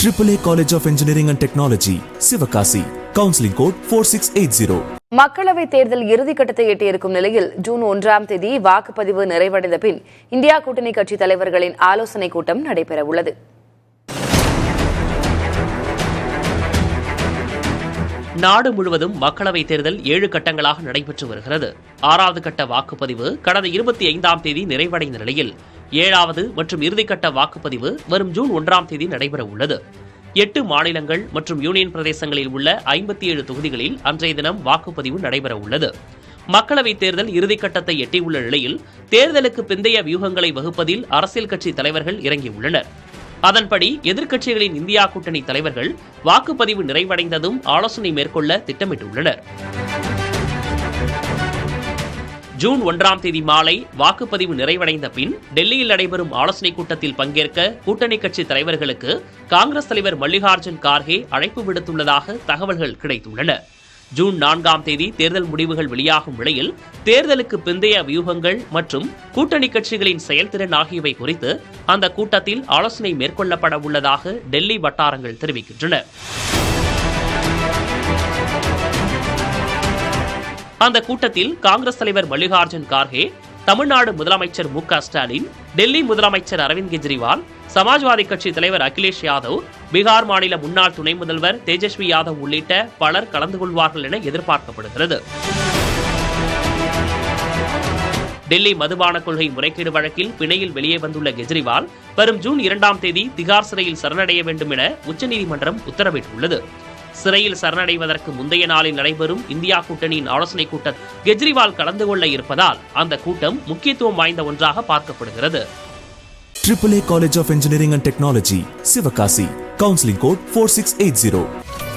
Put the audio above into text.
AAA College of Engineering and Technology, Sivakasi. Counseling code 4680. மக்களவை தேர்தல் இறுதிக்கட்டத்தை எட்டியிருக்கும் நிலையில் ஜூன் 1ஆம் தேதி வாக்குப்பதிவு நிறைவடைந்த பின் இந்தியா கூட்டணி கட்சி தலைவர்களின் ஆலோசனைக் கூட்டம் நடைபெறவுள்ளது. நாடு முழுவதும் மக்களவைத் தேர்தல் 7 கட்டங்களாக நடைபெற்று வருகிறது. 6வது கட்ட வாக்குப்பதிவு கடந்த 25ஆம் தேதி நிறைவடைந்த நிலையில் 7வது மற்றும் இறுதிக்கட்ட வாக்குப்பதிவு வரும் ஜூன் 1ஆம் தேதி நடைபெற உள்ளது. 8 மாநிலங்கள் மற்றும் யூனியன் பிரதேசங்களில் உள்ள 57 தொகுதிகளில் அன்றைய தினம் வாக்குப்பதிவு நடைபெற உள்ளது. மக்களவைத் தேர்தல் இறுதிக்கட்டத்தை எட்டியுள்ள நிலையில் தேர்தலுக்கு பிந்தைய வியூகங்களை வகுப்பதில் அரசியல் கட்சி தலைவர்கள் இறங்கியுள்ளனர். அதன்படி எதிர்க்கட்சிகளின் இந்தியா கூட்டணி தலைவர்கள் வாக்குப்பதிவு நிறைவடைந்ததும் ஆலோசனை மேற்கொள்ள திட்டமிட்டுள்ளனர். ஜூன் 1ஆம் தேதி மாலை வாக்குப்பதிவு நிறைவடைந்த பின் டெல்லியில் நடைபெறும் ஆலோசனைக் கூட்டத்தில் பங்கேற்க கூட்டணி கட்சி தலைவர்களுக்கு காங்கிரஸ் தலைவர் மல்லிகார்ஜுன் கார்கே அழைப்பு விடுத்துள்ளதாக தகவல்கள் கிடைத்துள்ளன. ஜூன் 4ஆம் தேதி தேர்தல் முடிவுகள் வெளியாகும் நிலையில் தேர்தலுக்கு பிந்தைய வியூகங்கள் மற்றும் கூட்டணி கட்சிகளின் செயல்திறன் ஆகியவை குறித்து அந்த கூட்டத்தில் ஆலோசனை மேற்கொள்ளப்பட உள்ளதாக டெல்லி வட்டாரங்கள் தெரிவிக்கின்றன. அந்த கூட்டத்தில் காங்கிரஸ் தலைவர் மல்லிகார்ஜுன் கார்கே, தமிழ்நாடு முதலமைச்சர் மு.க. ஸ்டாலின், டெல்லி முதலமைச்சர் அரவிந்த் கெஜ்ரிவால், சமாஜ்வாதி கட்சி தலைவர் அகிலேஷ் யாதவ், பீகார் மாநில முன்னாள் துணை முதல்வர் தேஜஸ்வி யாதவ் உள்ளிட்ட பலர் கலந்து கொள்வார்கள் என எதிர்பார்க்கப்படுகிறது. டெல்லி மதுபான கொள்கை முறைகேடு வழக்கில் பிணையில் வெளியே வந்துள்ள கெஜ்ரிவால் வரும் ஜூன் 2ஆம் தேதி திகார் சிறையில் சரணடைய வேண்டும் என உச்சநீதிமன்றம் உத்தரவிட்டுள்ளது. சிறையில் சரணடைவதற்கு முந்தைய நாளில் நடைபெறும் இந்தியா கூட்டணியின் ஆலோசனைக் கூட்டத்தில் கெஜ்ரிவால் கலந்து கொள்ள இருப்பதால் அந்த கூட்டம் முக்கியத்துவம் வாய்ந்த ஒன்றாக பார்க்கப்படுகிறது. AAA College of Engineering and Technology, Sivakasi. Counseling code 4680.